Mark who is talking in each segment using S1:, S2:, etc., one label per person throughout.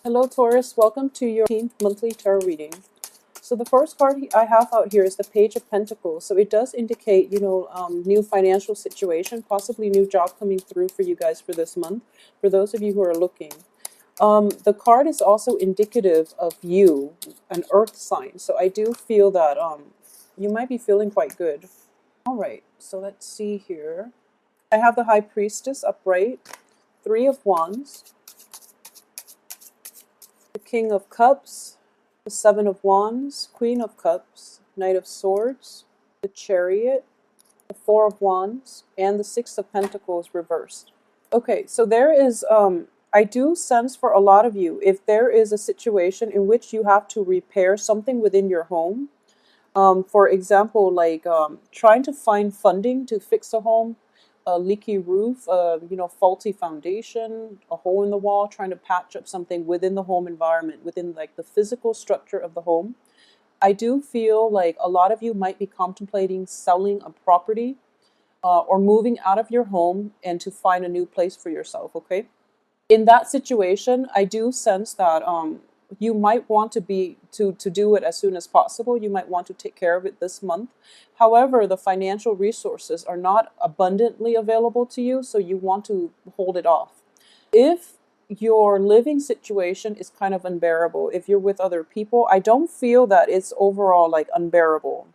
S1: Hello, Taurus. Welcome to your 18th monthly tarot reading. So the first card I have out here is the Page of Pentacles. So it does indicate, new financial situation, possibly new job coming through for you guys for this month, for those of you who are looking. The card is also indicative of you, an earth sign. So I do feel that you might be feeling quite good. All right, so let's see here. I have the High Priestess upright, Three of Wands, the King of Cups, the Seven of Wands, Queen of Cups, Knight of Swords, the Chariot, the Four of Wands, and the Six of Pentacles reversed. Okay, so there is, I do sense for a lot of you, if there is a situation in which you have to repair something within your home, for example, like trying to find funding to fix a home, a leaky roof, faulty foundation, a hole in the wall, trying to patch up something within the home environment, within like the physical structure of the home. I do feel like a lot of you might be contemplating selling a property or moving out of your home and to find a new place for yourself, okay? In that situation, I do sense that you might want to do it as soon as possible. You might want to take care of it this month. However, the financial resources are not abundantly available to you, so you want to hold it off. If your living situation is kind of unbearable, if you're with other people, I don't feel that it's overall like unbearable.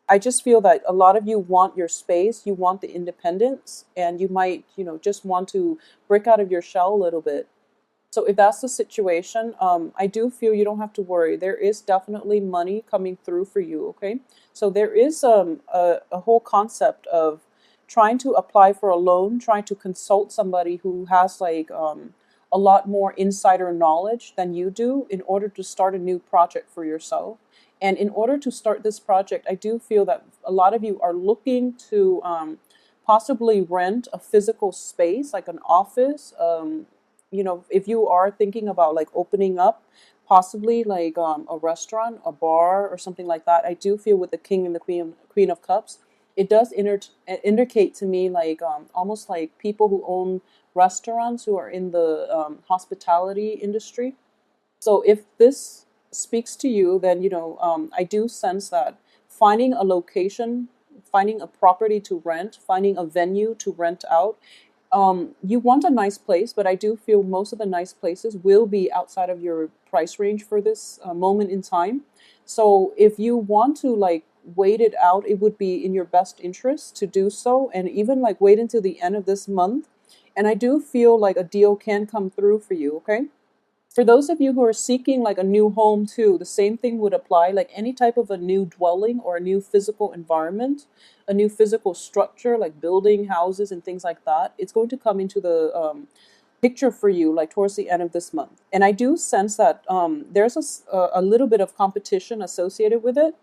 S1: I just feel that a lot of you want your space, you want the independence, and you might, just want to break out of your shell a little bit. So if that's the situation, I do feel you don't have to worry. There is definitely money coming through for you, okay? So there is a whole concept of trying to apply for a loan, trying to consult somebody who has like a lot more insider knowledge than you do in order to start a new project for yourself. And in order to start this project, I do feel that a lot of you are looking to possibly rent a physical space, like an office. If you are thinking about like opening up, possibly like a restaurant, a bar, or something like that, I do feel with the King and the Queen of Cups, it does indicate to me like almost like people who own restaurants who are in the hospitality industry. So if this speaks to you, then I do sense that finding a location, finding a property to rent, finding a venue to rent out. You want a nice place, but I do feel most of the nice places will be outside of your price range for this moment in time. So if you want to like wait it out, it would be in your best interest to do so, and even like wait until the end of this month. And I do feel like a deal can come through for you, okay? For those of you who are seeking like a new home too, the same thing would apply. Like any type of a new dwelling or a new physical environment, a new physical structure, like building houses and things like that, it's going to come into the picture for you like towards the end of this month. And I do sense that there's a little bit of competition associated with it.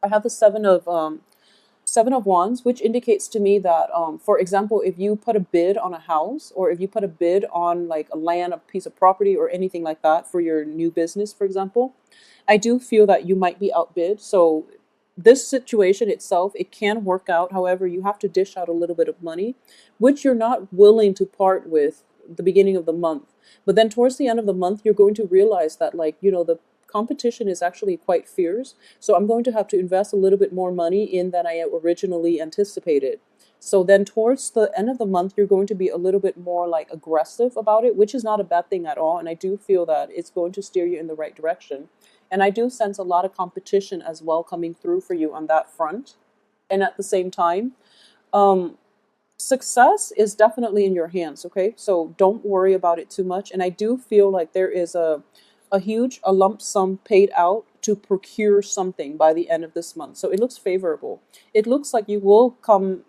S1: I have the Seven of Wands, which indicates to me that, for example, if you put a bid on a house or if you put a bid on like a land, a piece of property or anything like that for your new business, for example, I do feel that you might be outbid. So this situation itself, it can work out. However, you have to dish out a little bit of money, which you're not willing to part with the beginning of the month. But then towards the end of the month, you're going to realize that like, the competition is actually quite fierce. So I'm going to have to invest a little bit more money in than I originally anticipated. So then towards the end of the month, you're going to be a little bit more like aggressive about it, which is not a bad thing at all. And I do feel that it's going to steer you in the right direction. And I do sense a lot of competition as well coming through for you on that front. And at the same time, success is definitely in your hands, okay? So don't worry about it too much. And I do feel like there is a lump sum paid out to procure something by the end of this month. So it looks favorable. It looks like you will come,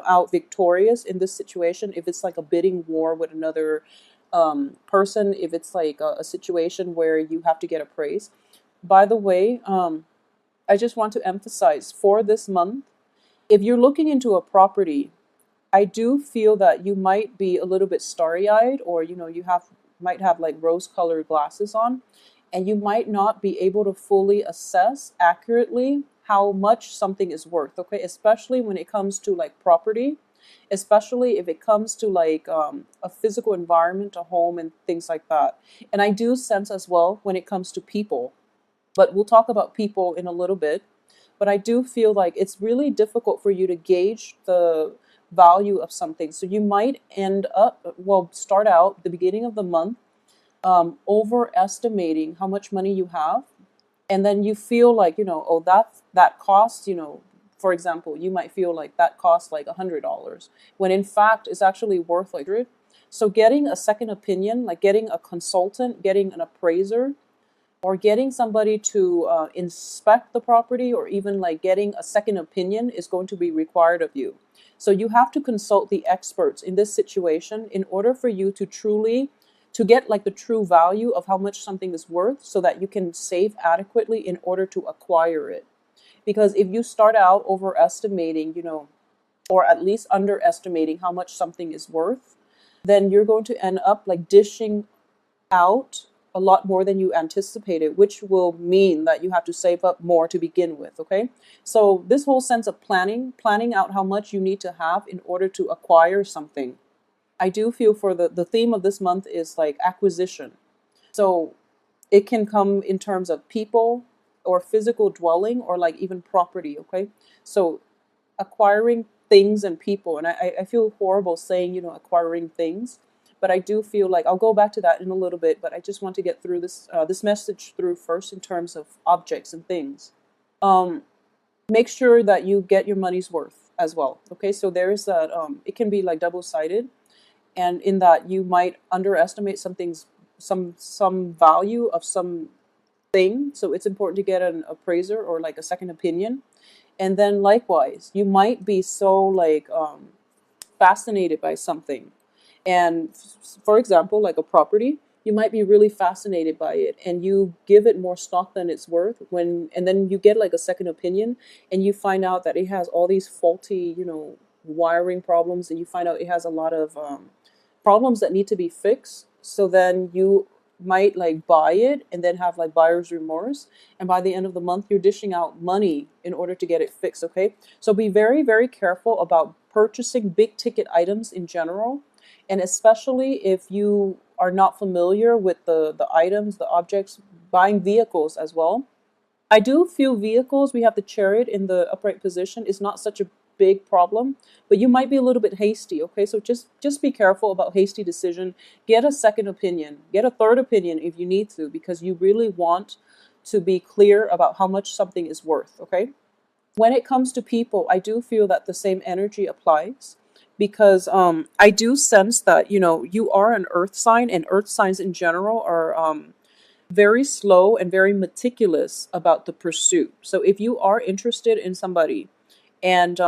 S1: out victorious in this situation. If it's like a bidding war with another person, if it's like a situation where you have to get appraised. By the way, I just want to emphasize for this month, if you're looking into a property, I do feel that you might be a little bit starry-eyed, or you might have like rose-colored glasses on, and you might not be able to fully assess accurately how much something is worth, okay? Especially when it comes to like property. especially if it comes to like a physical environment, a home, and things like that. And I do sense as well when it comes to people, but we'll talk about people in a little bit. But I do feel like it's really difficult for you to gauge the value of something. So you might end up, well, start out the beginning of the month overestimating how much money you have, and then you feel like, oh, that costs, for example, you might feel like that costs like $100, when in fact it's actually worth like 100. So getting a second opinion, like getting a consultant, getting an appraiser, or getting somebody to inspect the property, or even like getting a second opinion, is going to be required of you. So you have to consult the experts in this situation in order for you to truly to get like the true value of how much something is worth, so that you can save adequately in order to acquire it. Because if you start out overestimating, or at least underestimating how much something is worth, then you're going to end up like dishing out a lot more than you anticipated, which will mean that you have to save up more to begin with. Okay. So this whole sense of planning out how much you need to have in order to acquire something. I do feel for the theme of this month is like acquisition. So it can come in terms of people, or physical dwelling, or like even property. Okay. So acquiring things and people. And I feel horrible saying, acquiring things, but I do feel like I'll go back to that in a little bit. But I just want to get through this message through first in terms of objects and things. Make sure that you get your money's worth as well. Okay, so there is that. It can be like double-sided, and in that you might underestimate some value of some thing. So it's important to get an appraiser or like a second opinion. And then likewise, you might be so like fascinated by something. And for example, like a property, you might be really fascinated by it, and you give it more stock than it's worth, and then you get like a second opinion, and you find out that it has all these faulty, wiring problems, and you find out it has a lot of problems that need to be fixed. So then you might like buy it and then have like buyer's remorse, and by the end of the month you're dishing out money in order to get it fixed. Okay, so be very, very careful about purchasing big ticket items in general, and especially if you are not familiar with the items, the objects. Buying vehicles as well, I do feel vehicles, we have the Chariot in the upright position, is not such a big problem, but you might be a little bit hasty. Okay, so just be careful about hasty decision. Get a second opinion, get a third opinion if you need to, because you really want to be clear about how much something is worth. Okay, when it comes to people, I do feel that the same energy applies, because I do sense that you are an earth sign, and earth signs in general are very slow and very meticulous about the pursuit. So if you are interested in somebody, and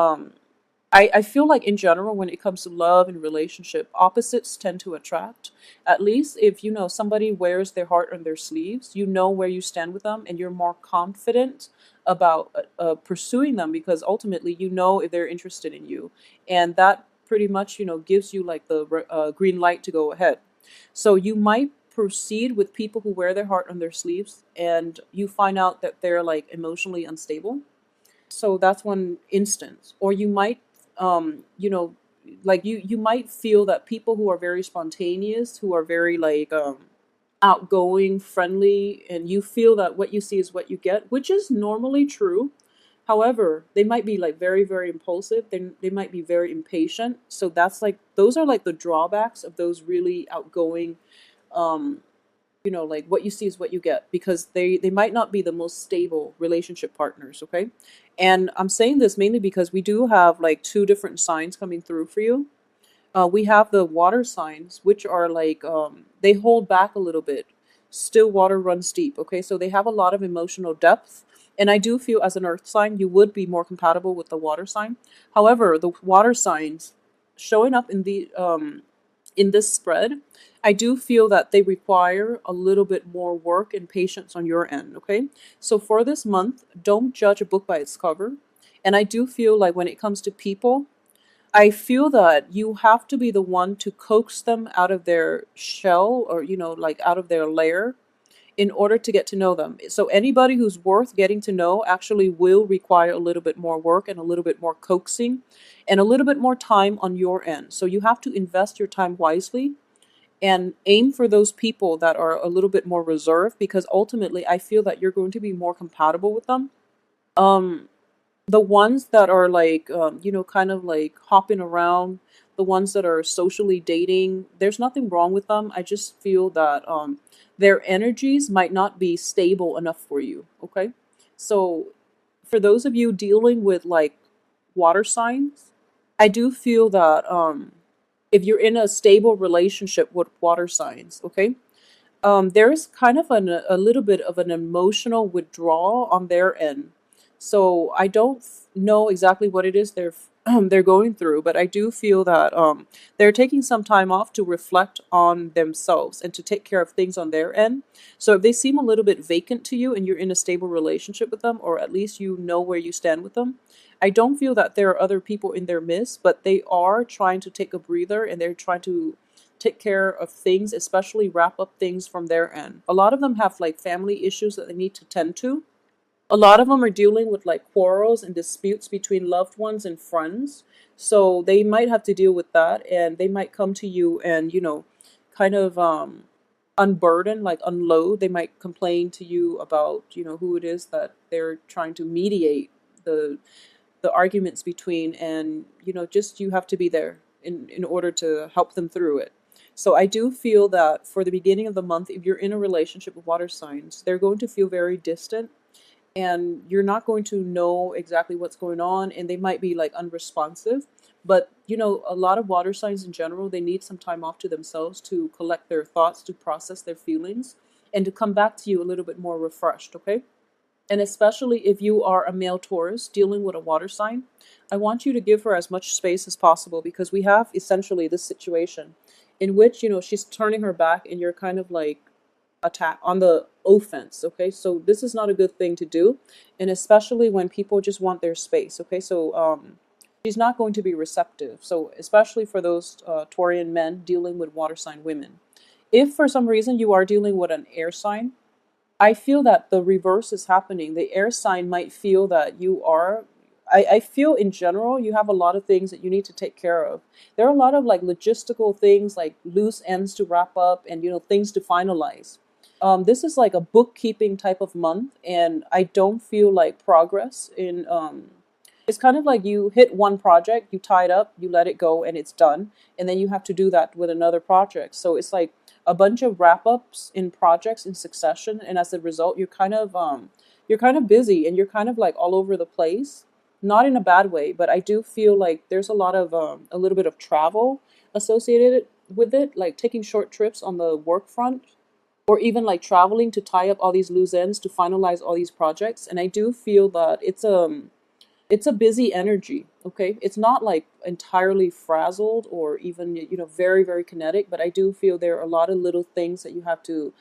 S1: I feel like in general, when it comes to love and relationship, opposites tend to attract. At least if somebody wears their heart on their sleeves, you know where you stand with them, and you're more confident about pursuing them, because ultimately you know if they're interested in you, and that pretty much gives you like the green light to go ahead. So you might proceed with people who wear their heart on their sleeves, and you find out that they're like emotionally unstable. So that's one instance. Or you might like you might feel that people who are very spontaneous, who are very like outgoing, friendly, and you feel that what you see is what you get, which is normally true. However, they might be like very, very impulsive. They might be very impatient. So those are like the drawbacks of those really outgoing, like what you see is what you get, because they might not be the most stable relationship partners. Okay. And I'm saying this mainly because we do have like two different signs coming through for you. We have the water signs, which are like, they hold back a little bit. Still water runs deep. Okay. So they have a lot of emotional depth. And I do feel as an earth sign, you would be more compatible with the water sign. However, the water signs showing up in this spread, I do feel that they require a little bit more work and patience on your end. Okay. So for this month, don't judge a book by its cover. And I do feel like when it comes to people, I feel that you have to be the one to coax them out of their shell, or, like out of their lair, in order to get to know them. So anybody who's worth getting to know actually will require a little bit more work and a little bit more coaxing and a little bit more time on your end. So you have to invest your time wisely and aim for those people that are a little bit more reserved, because ultimately I feel that you're going to be more compatible with them. Um, the ones that are like, kind of like hopping around, the ones that are socially dating, there's nothing wrong with them. I just feel that their energies might not be stable enough for you. Okay. So for those of you dealing with like water signs, I do feel that if you're in a stable relationship with water signs, okay, there is kind of a little bit of an emotional withdrawal on their end. So I don't know exactly what it is they're going through, but I do feel that they're taking some time off to reflect on themselves and to take care of things on their end. So if they seem a little bit vacant to you and you're in a stable relationship with them, or at least you know where you stand with them, I don't feel that there are other people in their midst, but they are trying to take a breather and they're trying to take care of things, especially wrap up things from their end. A lot of them have like family issues that they need to tend to. A lot of them are dealing with like quarrels and disputes between loved ones and friends. So they might have to deal with that, and they might come to you and, kind of unburden, like unload. They might complain to you about, who it is that they're trying to mediate the the arguments between, and just you have to be there in order to help them through it. So I do feel that for the beginning of the month, if you're in a relationship with water signs, they're going to feel very distant, and you're not going to know exactly what's going on, and they might be like unresponsive. But a lot of water signs in general, they need some time off to themselves to collect their thoughts, to process their feelings, and to come back to you a little bit more refreshed. Okay. And especially if you are a male Taurus dealing with a water sign, I want you to give her as much space as possible, because we have essentially this situation in which, she's turning her back and you're kind of like attack on the offense. Okay. So this is not a good thing to do. And especially when people just want their space. Okay. So, she's not going to be receptive. So especially for those Taurian men dealing with water sign women. If for some reason you are dealing with an air sign, I feel that the reverse is happening. The air sign might feel that you are. I feel in general you have a lot of things that you need to take care of. There are a lot of like logistical things, like loose ends to wrap up, and things to finalize. This is like a bookkeeping type of month, and I don't feel like progress in. It's kind of like you hit one project, you tie it up, you let it go, and it's done, and then you have to do that with another project. So it's like a bunch of wrap ups in projects in succession, and as a result you're kind of busy and you're kind of like all over the place, not in a bad way, but I do feel like there's a lot of a little bit of travel associated with it, like taking short trips on the work front, or even like traveling to tie up all these loose ends to finalize all these projects. And I do feel that it's a busy energy. Okay, it's not like entirely frazzled or even very very kinetic, but I do feel there are a lot of little things that you have to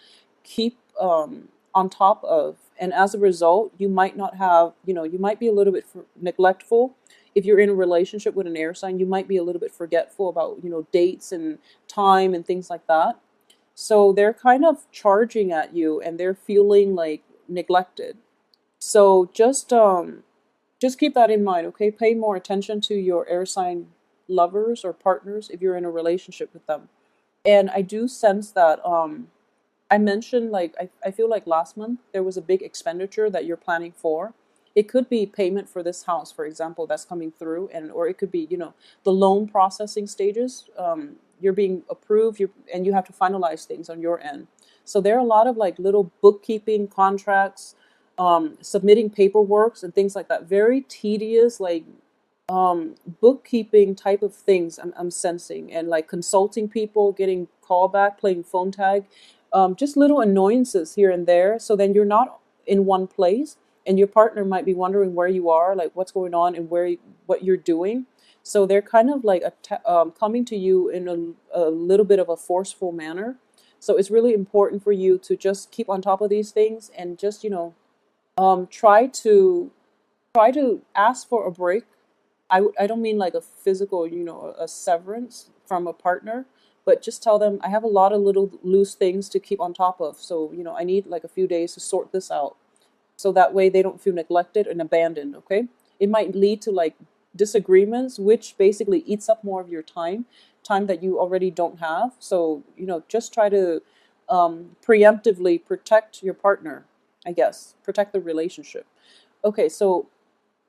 S1: keep on top of, and as a result you might not have, you might be a little bit neglectful. If you're in a relationship with an air sign, you might be a little bit forgetful about dates and time and things like that. So they're kind of charging at you and they're feeling like neglected. So just keep that in mind. Okay, pay more attention to your air sign lovers or partners if you're in a relationship with them. And I do sense that I mentioned, like, I feel like last month there was a big expenditure that you're planning for. It could be payment for this house, for example, that's coming through, and or it could be the loan processing stages. You're being approved, and you have to finalize things on your end. So there are a lot of like little bookkeeping contracts, submitting paperwork and things like that. Very tedious, like bookkeeping type of things I'm sensing, and like consulting people, getting callback, playing phone tag, just little annoyances here and there. So then you're not in one place, and your partner might be wondering where you are, like what's going on, and what you're doing. So they're kind of like coming to you in a little bit of a forceful manner. So it's really important for you to just keep on top of these things, and just try to ask for a break. I don't mean like a physical, a severance from a partner, but just tell them I have a lot of little loose things to keep on top of. So, I need like a few days to sort this out. So that way they don't feel neglected and abandoned, okay? It might lead to like disagreements, which basically eats up more of your time that you already don't have. So, just try to preemptively protect your partner, I guess, protect the relationship. Okay, so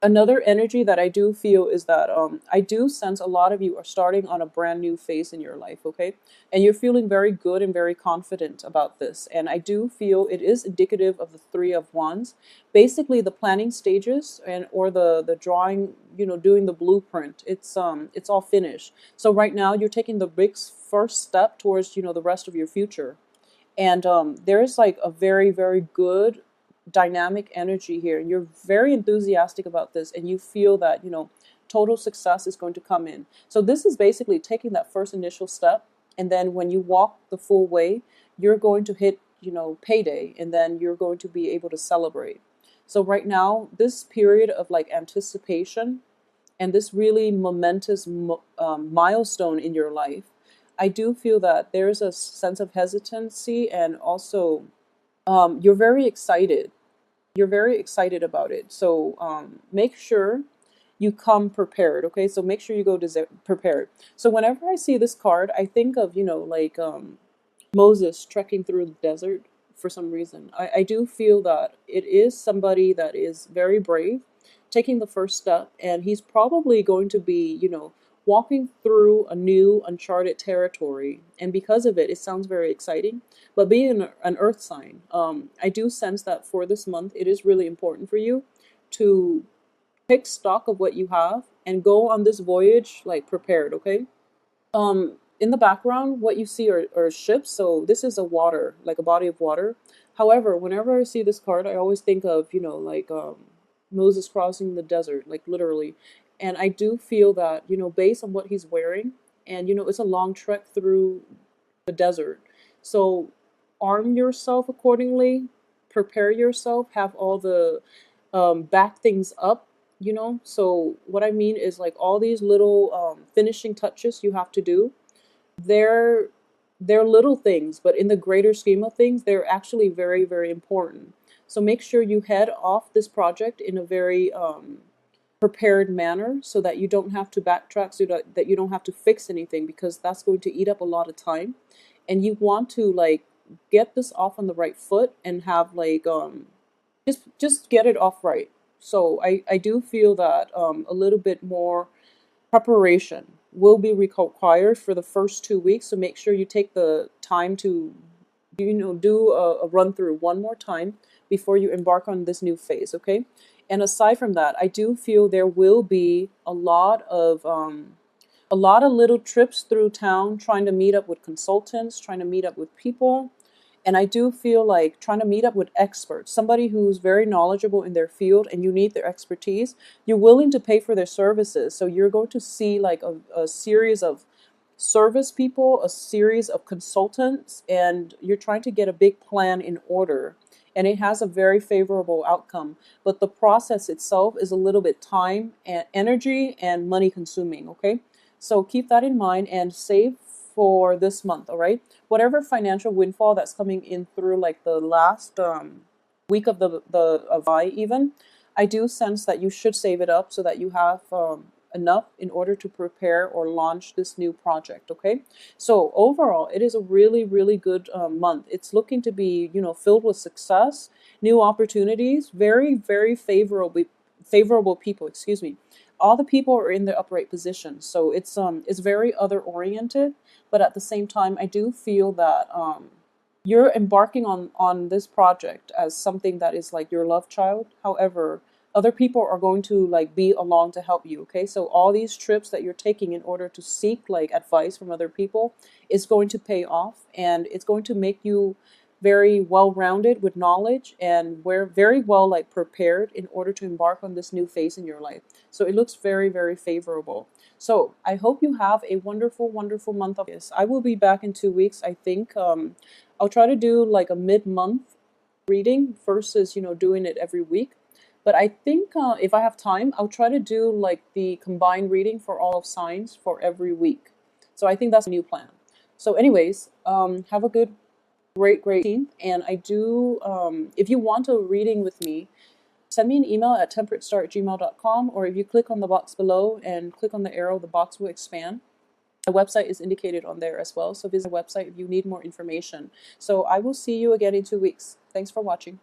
S1: another energy that I do feel is that I do sense a lot of you are starting on a brand new phase in your life, okay? And you're feeling very good and very confident about this. And I do feel it is indicative of the Three of Wands. Basically the planning stages and or the drawing, doing the blueprint. It's all finished. So right now you're taking the big first step towards, the rest of your future. And there's like a very, very good dynamic energy here. And you're very enthusiastic about this, and you feel that, total success is going to come in. So this is basically taking that first initial step. And then when you walk the full way, you're going to hit, payday, and then you're going to be able to celebrate. So right now, this period of like anticipation and this really momentous milestone in your life, I do feel that there's a sense of hesitancy, and also you're very excited. You're very excited about it. So make sure you come prepared, okay? So make sure you go prepared. So whenever I see this card, I think of, like Moses trekking through the desert for some reason. I do feel that it is somebody that is very brave, taking the first step, and he's probably going to be, walking through a new uncharted territory. And because of it, it sounds very exciting. But being an earth sign, I do sense that for this month, it is really important for you to take stock of what you have and go on this voyage like prepared, okay? In the background, what you see are ships. So this is a water, like a body of water. However, whenever I see this card, I always think of, like Moses crossing the desert, like literally. And I do feel that, based on what he's wearing, and, it's a long trek through the desert. So arm yourself accordingly, prepare yourself, have all the back things up, So what I mean is like all these little finishing touches you have to do, they're they're little things, but in the greater scheme of things, they're actually very, very important. So make sure you head off this project in a very prepared manner, so that you don't have to backtrack, so that you don't have to fix anything, because that's going to eat up a lot of time. And you want to like get this off on the right foot and have like just get it off right. So I do feel that a little bit more preparation will be required for the first 2 weeks. So make sure you take the time to do a run through one more time before you embark on this new phase, okay? And aside from that, I do feel there will be a lot of little trips through town, trying to meet up with consultants, trying to meet up with people. And I do feel like trying to meet up with experts, somebody who's very knowledgeable in their field and you need their expertise. You're willing to pay for their services. So you're going to see like a series of service people, a series of consultants, and you're trying to get a big plan in order. And it has a very favorable outcome. But the process itself is a little bit time and energy and money consuming, okay? So keep that in mind and save for this month, all right? Whatever financial windfall that's coming in through like the last week of the of July even, I do sense that you should save it up so that you have enough in order to prepare or launch this new project, okay? So overall, it is a really, really good month. It's looking to be, filled with success, new opportunities, very, very favorable people, excuse me. All the people are in their upright position. So it's very other oriented, but at the same time, I do feel that you're embarking on this project as something that is like your love child. However, other people are going to like be along to help you, okay? So all these trips that you're taking in order to seek like advice from other people is going to pay off, and it's going to make you very well-rounded with knowledge, and we're very well like prepared in order to embark on this new phase in your life. So it looks very, very favorable. So I hope you have a wonderful, wonderful month of this. I will be back in 2 weeks. I think I'll try to do like a mid-month reading versus, doing it every week. But I think if I have time, I'll try to do like the combined reading for all of signs for every week. So I think that's a new plan. So anyways, have a great 18th. And I do, if you want a reading with me, send me an email at temperatestar@gmail.com, or if you click on the box below and click on the arrow, the box will expand. My website is indicated on there as well, so visit my website if you need more information. So I will see you again in 2 weeks. Thanks for watching.